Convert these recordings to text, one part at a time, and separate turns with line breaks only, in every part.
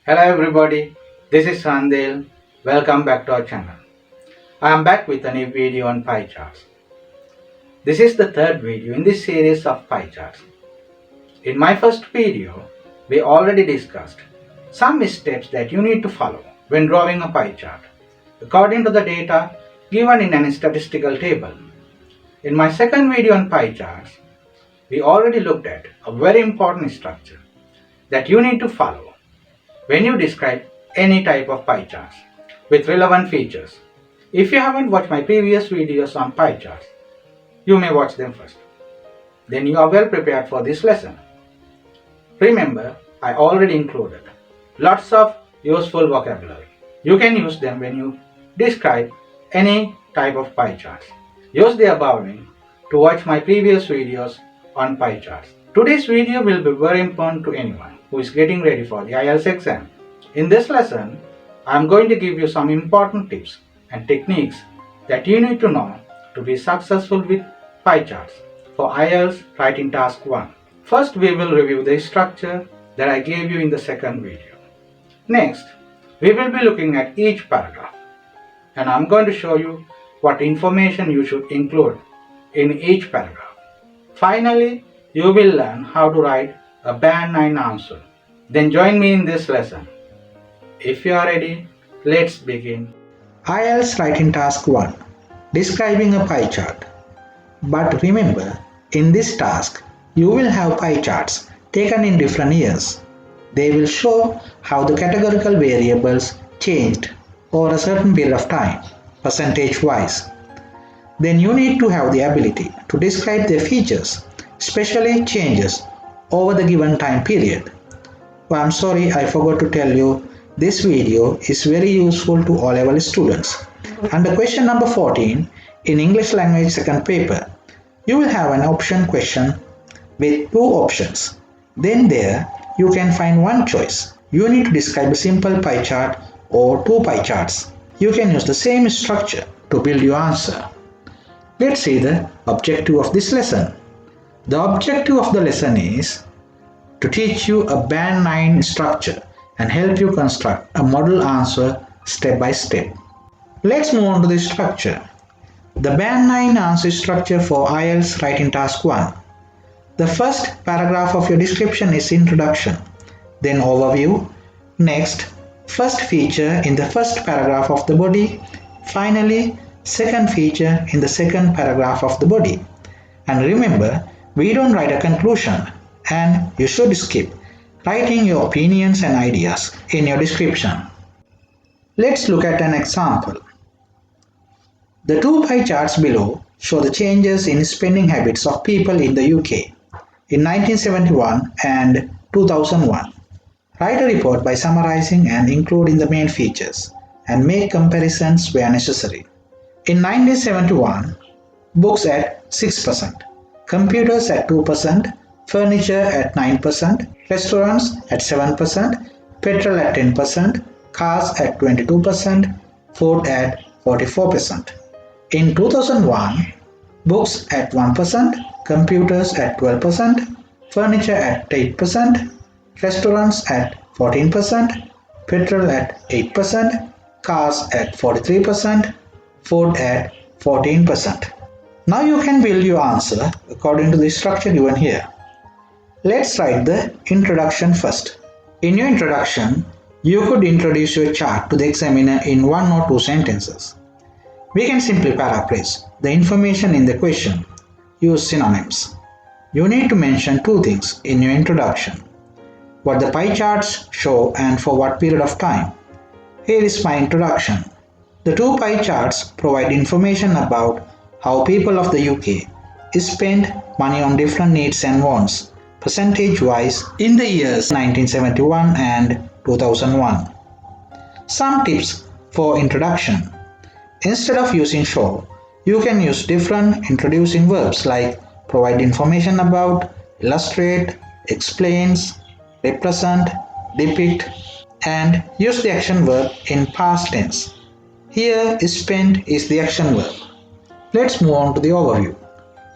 Hello everybody, this is Sandil. Welcome back to our channel. I am back with a new video on pie charts. This is the third video in this series of pie charts. In my first video, we already discussed some missteps that you need to follow when drawing a pie chart according to the data given in a statistical table. In my second video on pie charts, we already looked at a very important structure that you need to follow when you describe any type of pie charts with relevant features. If you haven't watched my previous videos on pie charts, you may watch them first. Then you are well prepared for this lesson. Remember, I already included lots of useful vocabulary. You can use them when you describe any type of pie charts. Use the above link to watch my previous videos on pie charts. Today's video will be very important to anyone who is getting ready for the IELTs exam. In this lesson, I am going to give you some important tips and techniques that you need to know to be successful with pie charts for IELTS writing task 1. First, we will review the structure that I gave you in the second video. Next, we will be looking at each paragraph and I am going to show you what information you should include in each paragraph. Finally, you will learn how to write a band 9 answer. Then join me in this lesson. If you are ready, let's begin. IELTS writing task 1. Describing a pie chart. But remember, in this task, you will have pie charts taken in different years. They will show how the categorical variables changed over a certain period of time, percentage-wise. Then you need to have the ability to describe their features, especially changes over the given time period. Oh, I'm sorry, I forgot to tell you, this video is very useful to O-level students. Under question number 14, in English language second paper, you will have an option question with two options. Then there, you can find one choice. You need to describe a simple pie chart or two pie charts. You can use the same structure to build your answer. Let's see the objective of this lesson. The objective of the lesson is to teach you a band 9 structure and help you construct a model answer step by step. Let's move on to the structure. The band 9 answer structure for IELTS writing task 1. The first paragraph of your description is introduction, then overview, next first feature in the first paragraph of the body, finally second feature in the second paragraph of the body. And remember, we don't write a conclusion and you should skip writing your opinions and ideas in your description. Let's look at an example. The two pie charts below show the changes in spending habits of people in the UK in 1971 and 2001. Write a report by summarizing and including the main features and make comparisons where necessary. In 1971, books at 6%, computers at 2%, furniture at 9%, restaurants at 7%, petrol at 10%, cars at 22%, food at 44%. In 2001, books at 1%, computers at 12%, furniture at 8%, restaurants at 14%, petrol at 8%, cars at 43%, food at 14%. Now you can build your answer according to the structure given here. Let's write the introduction first. In your introduction, you could introduce your chart to the examiner in one or two sentences. We can simply paraphrase the information in the question. Use synonyms. You need to mention two things in your introduction. What the pie charts show and for what period of time. Here is my introduction. The two pie charts provide information about how people of the UK spend money on different needs and wants, percentage-wise in the years 1971 and 2001. Some tips for introduction. Instead of using show, you can use different introducing verbs like provide information about, illustrate, explains, represent, depict, and use the action verb in past tense. Here, spend is the action verb. Let's move on to the overview.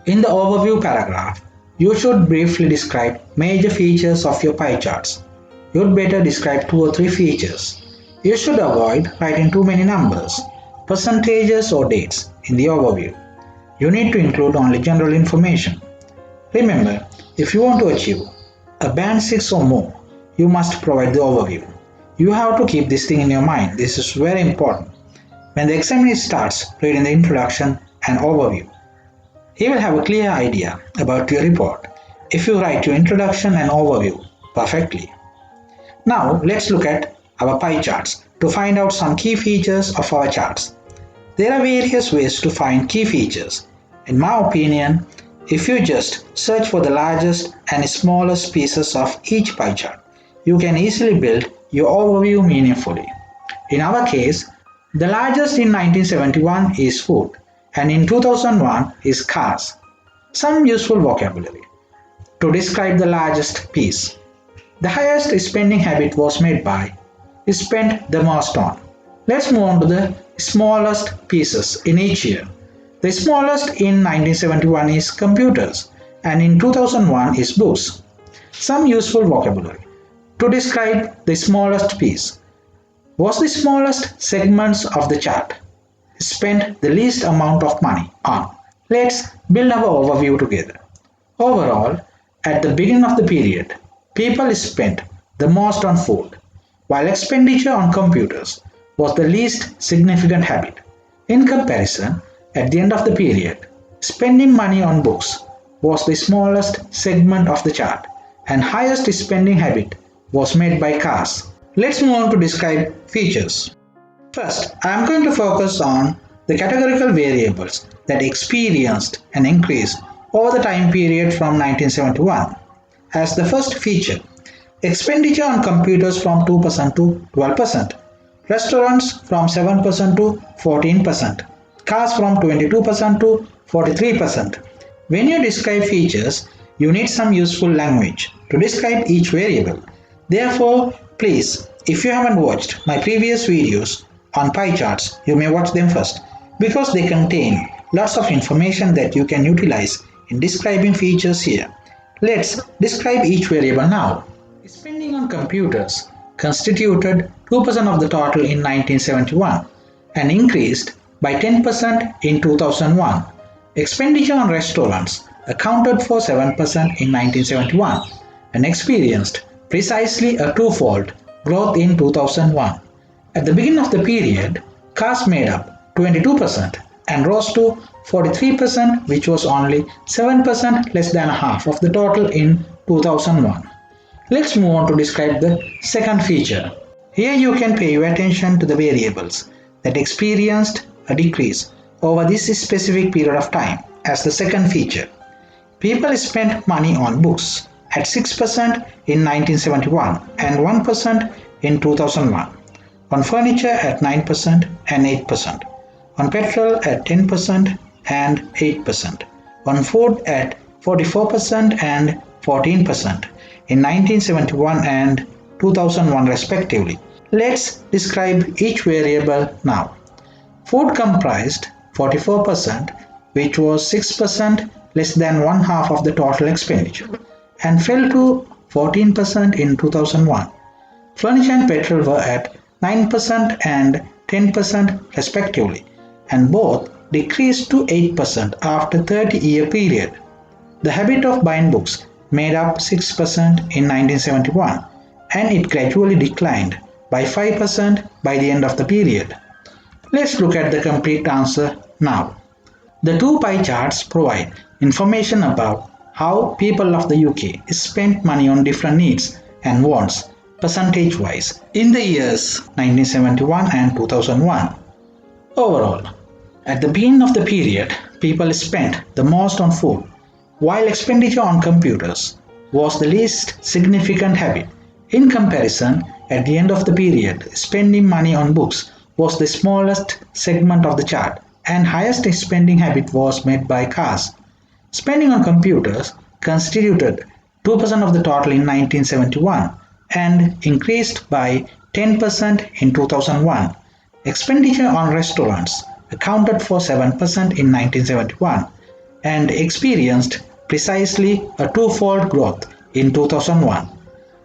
In the overview paragraph, you should briefly describe major features of your pie charts. you'd better describe 2 or 3 features. You should avoid writing too many numbers, percentages, or dates in the overview. You need to include only general information. Remember, if you want to achieve a band 6 or more, you must provide the overview. You have to keep this thing in your mind. This is very important. When the examiner starts reading the introduction and overview, he will have a clear idea about your report if you write your introduction and overview perfectly. Now let's look at our pie charts to find out some key features of our charts. There are various ways to find key features. In my opinion, if you just search for the largest and smallest pieces of each pie chart, you can easily build your overview meaningfully. In our case, the largest in 1971 is food and in 2001 is cars. Some useful vocabulary to describe the largest piece. The highest spending habit was made by spent the most on. Let's move on to the smallest pieces in each year. The smallest in 1971 is computers and in 2001 is books. Some useful vocabulary to describe the smallest piece. Was the smallest segments of the chart spent the least amount of money on. Let's build our overview together. Overall, at the beginning of the period, people spent the most on food, while expenditure on computers was the least significant habit. In comparison, at the end of the period, spending money on books was the smallest segment of the chart, and highest spending habit was made by cars. Let's move on to describe features. First, I am going to focus on the categorical variables that experienced an increase over the time period from 1971. As the first feature, expenditure on computers from 2% to 12%, restaurants from 7% to 14%, cars from 22% to 43%. When you describe features, you need some useful language to describe each variable. Therefore, please, if you haven't watched my previous videos on pie charts, you may watch them first because they contain lots of information that you can utilize in describing features here. Let's describe each variable now. Spending on computers constituted 2% of the total in 1971 and increased by 10% in 2001. Expenditure on restaurants accounted for 7% in 1971 and experienced precisely a twofold growth in 2001. At the beginning of the period, cars made up 22% and rose to 43%, which was only 7% less than half of the total in 2001. Let's move on to describe the second feature. Here you can pay your attention to the variables that experienced a decrease over this specific period of time as the second feature. People spent money on books at 6% in 1971 and 1% in 2001, on furniture at 9% and 8%, on petrol at 10% and 8%, on food at 44% and 14% in 1971 and 2001 respectively. Let's describe each variable now. Food comprised 44%, which was 6% less than one half of the total expenditure, and fell to 14% in 2001. Furniture and petrol were at 9% and 10% respectively, and both decreased to 8% after 30-year period. The habit of buying books made up 6% in 1971, and it gradually declined by 5% by the end of the period. Let's look at the complete answer now. The two pie charts provide information about how people of the UK spent money on different needs and wants percentage-wise in the years 1971 and 2001. Overall, at the beginning of the period, people spent the most on food, while expenditure on computers was the least significant habit. In comparison, at the end of the period, spending money on books was the smallest segment of the chart, and highest spending habit was made by cars. Spending on computers constituted 2% of the total in 1971 and increased by 10% in 2001. Expenditure on restaurants accounted for 7% in 1971 and experienced precisely a twofold growth in 2001.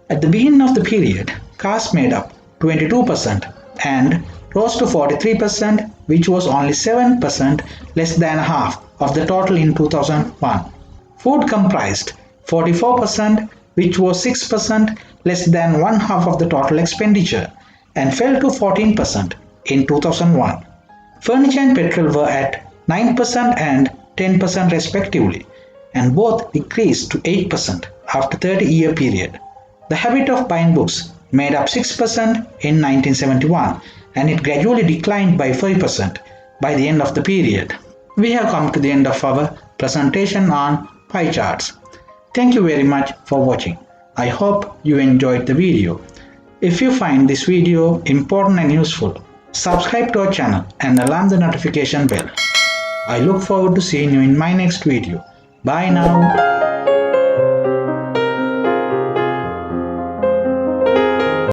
At the beginning of the period, cars made up 22% and rose to 43%, which was only 7% less than half of the total in 2001. Food comprised 44%, which was 6% less than one half of the total expenditure, and fell to 14% in 2001. Furniture and petrol were at 9% and 10% respectively, and both decreased to 8% after 30-year period. The habit of buying books made up 6% in 1971, and it gradually declined by 5% by the end of the period. We have come to the end of our presentation on pie charts. Thank you very much for watching. I hope you enjoyed the video. If you find this video important and useful, subscribe to our channel and alarm the notification bell. I look forward to seeing you in my next video. Bye now.